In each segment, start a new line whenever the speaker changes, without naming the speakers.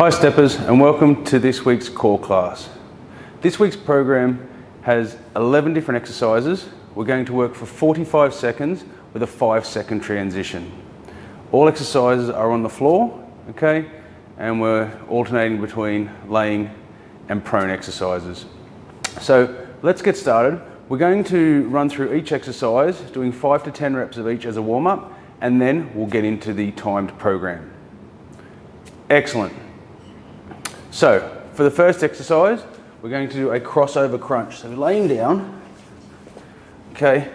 Hi Steppers, and welcome to this week's core class. This week's program has 11 different exercises. We're going to work for 45 seconds with a 5-second transition. All exercises are on the floor, okay? And we're alternating between laying and prone exercises. So let's get started. We're going to run through each exercise, doing 5 to 10 reps of each as a warm-up, and then we'll get into the timed program. Excellent. So for the first exercise, we're going to do a crossover crunch. So laying down, okay,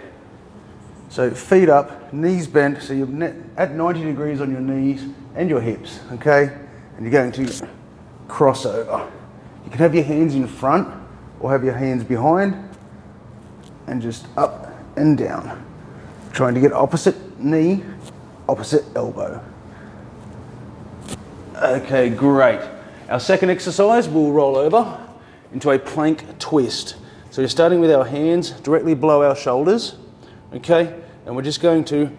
so feet up, knees bent, so you're at 90 degrees on your knees and your hips, okay? And you're going to cross over. You can have your hands in front or have your hands behind and just up and down. Trying to get opposite knee, opposite elbow. Okay, great. Our second exercise, we'll roll over into a plank twist. So you're starting with our hands directly below our shoulders, okay? And we're just going to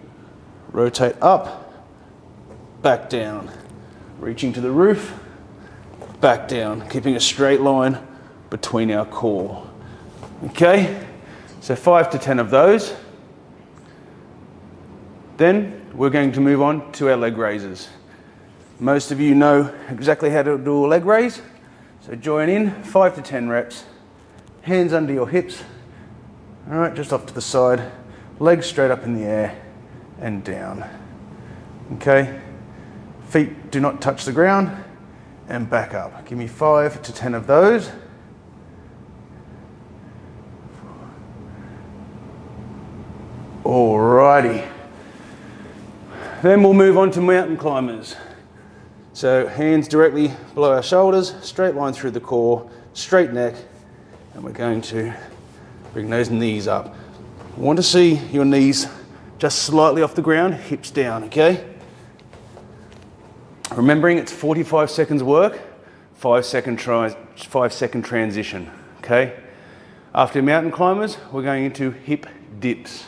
rotate up, back down, reaching to the roof, back down, keeping a straight line between our core, okay? So 5 to 10 of those. Then we're going to move on to our leg raises. Most of you know exactly how to do a leg raise. So join in, 5 to 10 reps, hands under your hips, all right, just off to the side, legs straight up in the air and down, okay? Feet do not touch the ground and back up. Give me 5 to 10 of those. Alrighty. Then we'll move on to mountain climbers. So hands directly below our shoulders, straight line through the core, straight neck, and we're going to bring those knees up. I want to see your knees just slightly off the ground, hips down, okay? Remembering it's 45 seconds work, 5-second transition, okay? After mountain climbers, we're going into hip dips.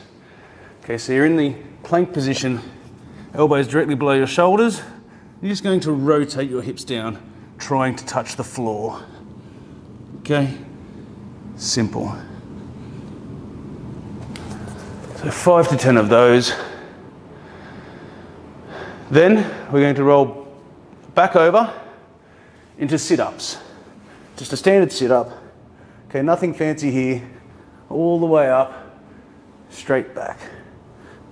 Okay, so you're in the plank position, elbows directly below your shoulders. You're just going to rotate your hips down, trying to touch the floor. Okay? Simple. So 5 to 10 of those. Then we're going to roll back over into sit-ups. Just a standard sit-up. Okay, nothing fancy here. All the way up, straight back.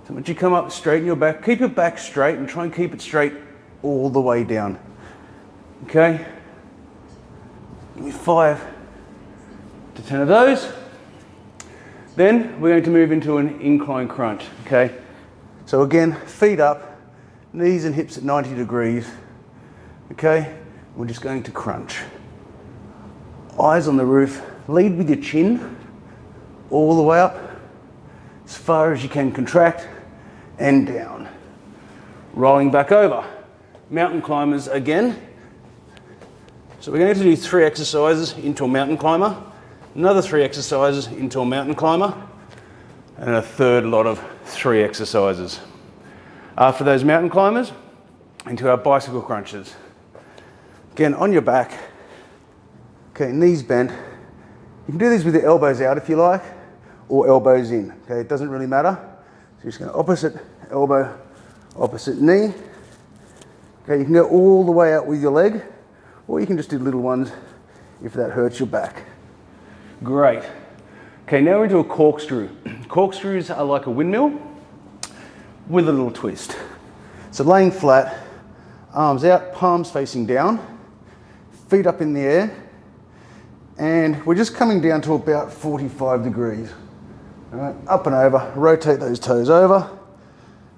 So once you come up, straighten your back. Keep your back straight and try and keep it straight all the way down, okay? Give me 5 to 10 of those. Then we're going to move into an incline crunch, okay? So again, feet up, knees and hips at 90 degrees, okay? We're just going to crunch. Eyes on the roof, lead with your chin all the way up, as far as you can contract, and down. Rolling back over. Mountain climbers again. So we're going to do 3 exercises into a mountain climber, another 3 exercises into a mountain climber, and a third lot of 3 exercises. After those mountain climbers, into our bicycle crunches. Again, on your back, okay, knees bent. You can do these with your elbows out if you like, or elbows in, okay, it doesn't really matter. So you're just going opposite elbow, opposite knee. Okay, you can go all the way out with your leg, or you can just do little ones if that hurts your back. Great. Okay, now we're into a corkscrew. Corkscrews are like a windmill with a little twist. So laying flat, arms out, palms facing down, feet up in the air, and we're just coming down to about 45 degrees. All right, up and over, rotate those toes over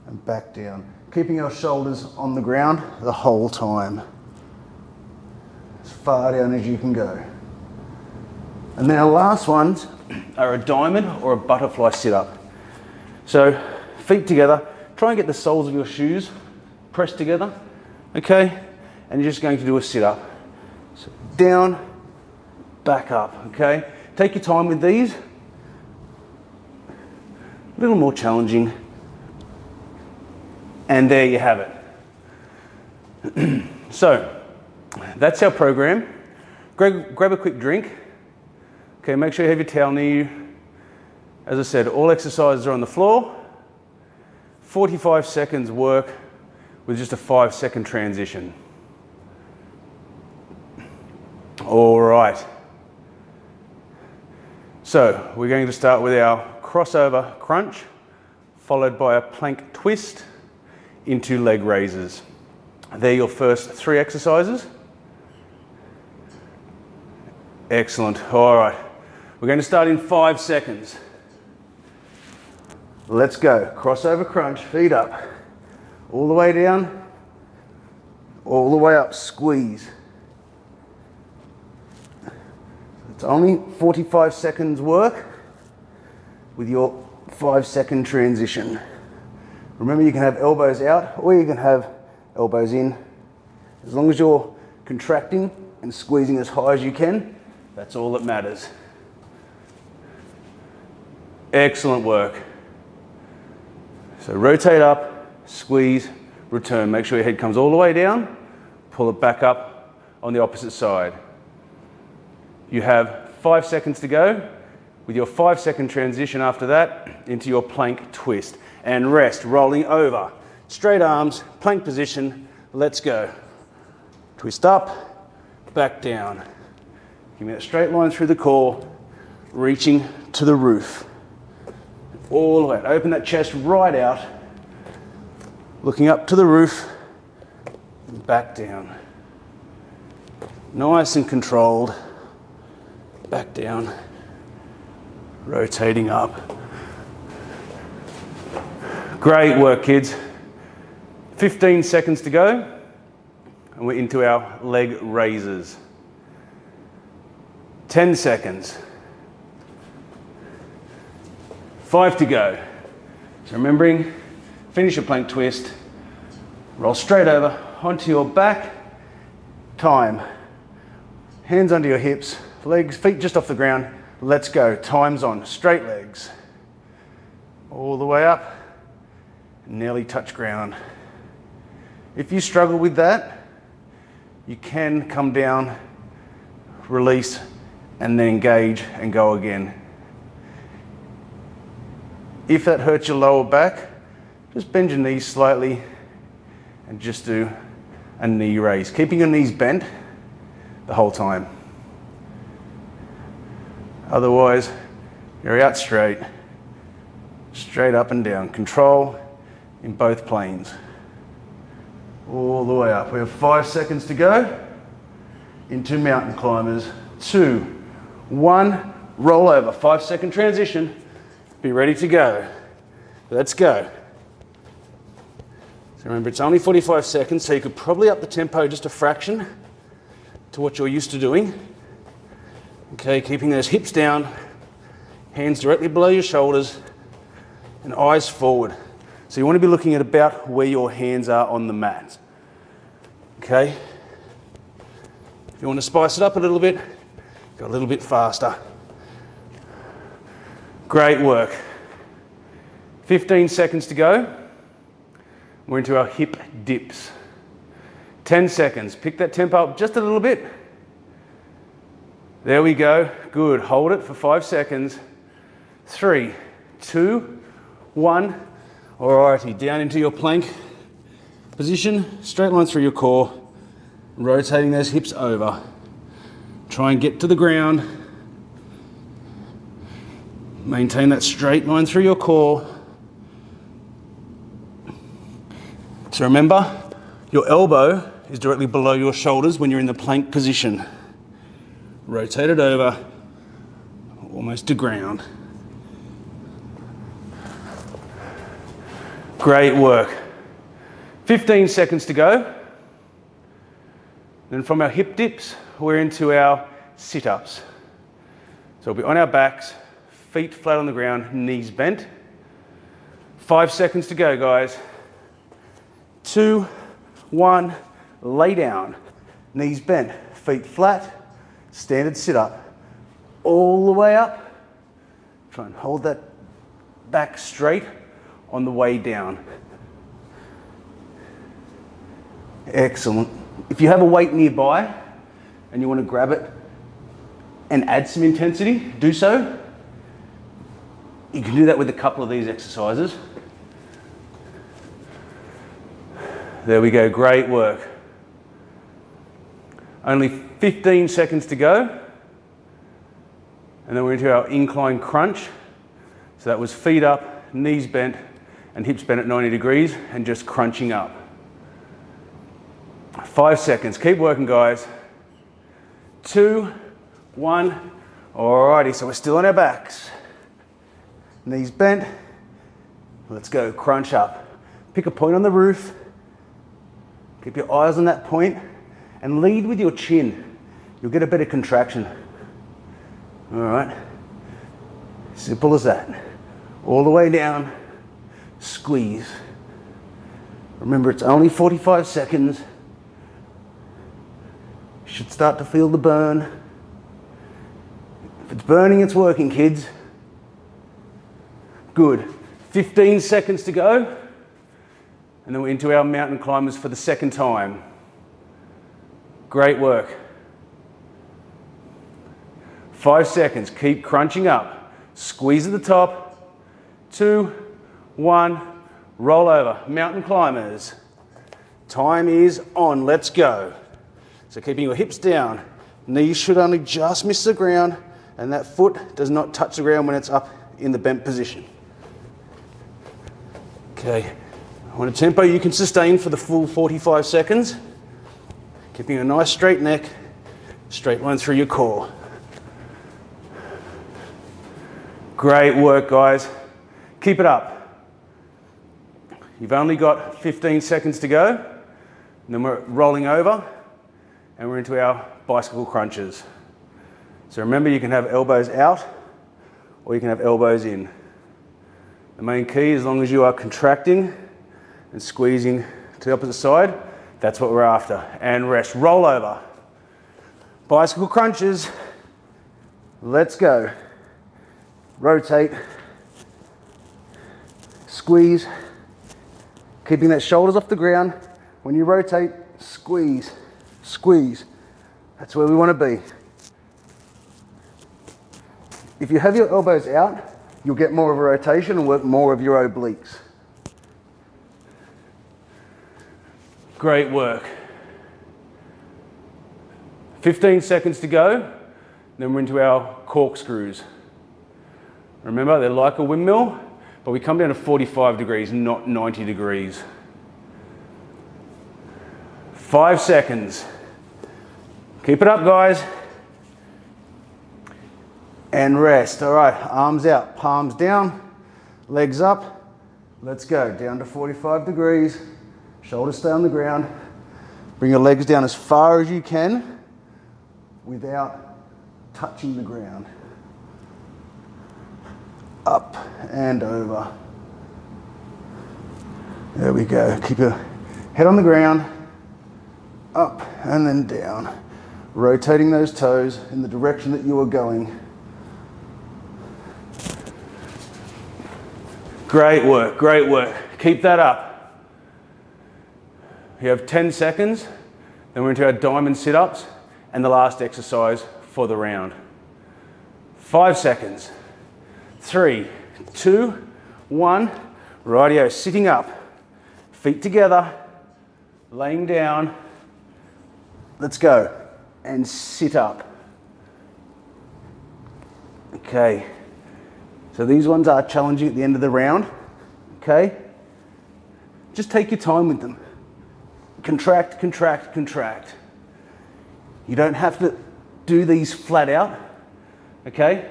and back down. Keeping our shoulders on the ground the whole time. As far down as you can go. And then our last ones are a diamond or a butterfly sit-up. So feet together, try and get the soles of your shoes pressed together, okay? And you're just going to do a sit-up. So down, back up, okay? Take your time with these. A little more challenging. And there you have it. So That's our program. Grab a quick drink. Okay, make sure you have your towel near you. As I said, all exercises are on the floor. 45 seconds work with just a 5-second transition. All right. So we're going to start with our crossover crunch, followed by a plank twist into leg raises. They're your first 3 exercises. Excellent. All right. We're going to start in 5 seconds. Let's go. Crossover crunch, feet up. All the way down, all the way up, squeeze. It's only 45 seconds work with your 5-second transition. Remember, you can have elbows out or you can have elbows in. As long as you're contracting and squeezing as high as you can, that's all that matters. Excellent work. So rotate up, squeeze, return. Make sure your head comes all the way down, pull it back up on the opposite side. You have 5 seconds to go with your 5-second transition after that into your plank twist. And rest, rolling over. Straight arms, plank position, let's go. Twist up, back down. Give me that straight line through the core, reaching to the roof. All the way, open that chest right out, looking up to the roof, and back down. Nice and controlled, back down, rotating up. Great work, kids. 15 seconds to go, and we're into our leg raises. 10 seconds. 5 to go. So remembering, finish your plank twist, roll straight over onto your back, time. Hands under your hips, legs, feet just off the ground. Let's go, time's on, straight legs. All the way up, nearly touch ground. If you struggle with that, you can come down, release, and then engage and go again. If that hurts your lower back, just bend your knees slightly and just do a knee raise, keeping your knees bent the whole time. Otherwise, you're out straight up and down. Control in both planes. All the way up. We have 5 seconds to go into mountain climbers. 2, 1, roll over. 5-second transition. Be ready to go. Let's go. So remember, it's only 45 seconds, so you could probably up the tempo just a fraction to what you're used to doing. Okay, keeping those hips down, hands directly below your shoulders, and eyes forward. So you want to be looking at about where your hands are on the mat. Okay? If you want to spice it up a little bit, go a little bit faster. Great work. 15 seconds to go. We're into our hip dips. 10 seconds. Pick that tempo up just a little bit. There we go. Good. Hold it for 5 seconds. 3, 2, 1. Alrighty, down into your plank position. Straight line through your core. Rotating those hips over. Try and get to the ground. Maintain that straight line through your core. So remember, your elbow is directly below your shoulders when you're in the plank position. Rotate it over, almost to ground. Great work. 15 seconds to go. Then from our hip dips, we're into our sit-ups. So we'll be on our backs, feet flat on the ground, knees bent. 5 seconds to go, guys. 2, 1, lay down. Knees bent, feet flat, standard sit-up. All the way up. Try and hold that back straight on the way down. Excellent. If you have a weight nearby and you want to grab it and add some intensity, do so. You can do that with a couple of these exercises. There we go, great work. Only 15 seconds to go. And then we're into our incline crunch. So that was feet up, knees bent, and hips bent at 90 degrees, and just crunching up. 5 seconds, keep working guys. 2, 1, alrighty, so we're still on our backs. Knees bent, let's go, crunch up. Pick a point on the roof, keep your eyes on that point, and lead with your chin. You'll get a better contraction. Alright, simple as that. All the way down, squeeze. Remember, it's only 45 seconds. You should start to feel the burn. If it's burning, it's working, kids. Good. 15 seconds to go. And then we're into our mountain climbers for the second time. Great work. 5 seconds. Keep crunching up. Squeeze at the top. 2, 1. Roll over. Mountain climbers. Time is on. Let's go. So keeping your hips down. Knees should only just miss the ground, and that foot does not touch the ground when it's up in the bent position. Okay. I want a tempo you can sustain for the full 45 seconds. Keeping a nice straight neck, straight line through your core. Great work, guys. Keep it up. You've only got 15 seconds to go, and then we're rolling over, and we're into our bicycle crunches. So remember, you can have elbows out, or you can have elbows in. The main key, as long as you are contracting and squeezing to the opposite side, that's what we're after. And rest, roll over. Bicycle crunches. Let's go. Rotate. Squeeze. Keeping that shoulders off the ground. When you rotate, squeeze, squeeze. That's where we want to be. If you have your elbows out, you'll get more of a rotation and work more of your obliques. Great work. 15 seconds to go, then we're into our corkscrews. Remember, they're like a windmill, but we come down to 45 degrees, not 90 degrees. 5 seconds. Keep it up, guys. And rest. All right, arms out, palms down, legs up. Let's go, down to 45 degrees. Shoulders stay on the ground. Bring your legs down as far as you can without touching the ground. Up and over. There we go. Keep your head on the ground. Up and then down. Rotating those toes in the direction that you are going. Great work, great work. Keep that up. You have 10 seconds, then we're into our diamond sit-ups and the last exercise for the round. 5 seconds. 3, 2, 1. Rightio, sitting up. Feet together, laying down. Let's go. And sit up. Okay. So these ones are challenging at the end of the round. Okay. Just take your time with them. Contract, contract, contract. You don't have to do these flat out. Okay.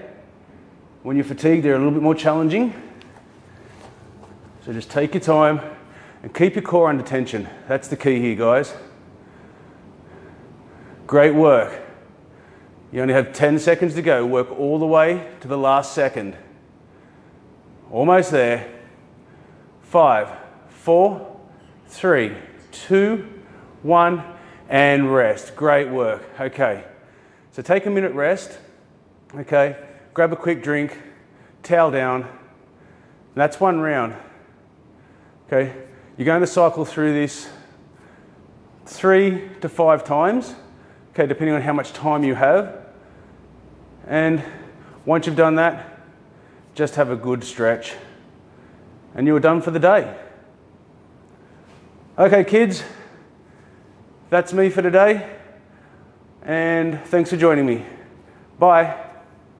When you're fatigued, they're a little bit more challenging. So just take your time and keep your core under tension. That's the key here, guys. Great work. You only have 10 seconds to go. Work all the way to the last second. Almost there. 5, 4, 3, 2, 1, and rest. Great work. Okay. So take a minute rest. Okay. Grab a quick drink, towel down. That's one round. Okay. You're going to cycle through this 3 to 5 times, okay, depending on how much time you have. And once you've done that, just have a good stretch and you're done for the day. Okay, kids, that's me for today, and thanks for joining me. Bye.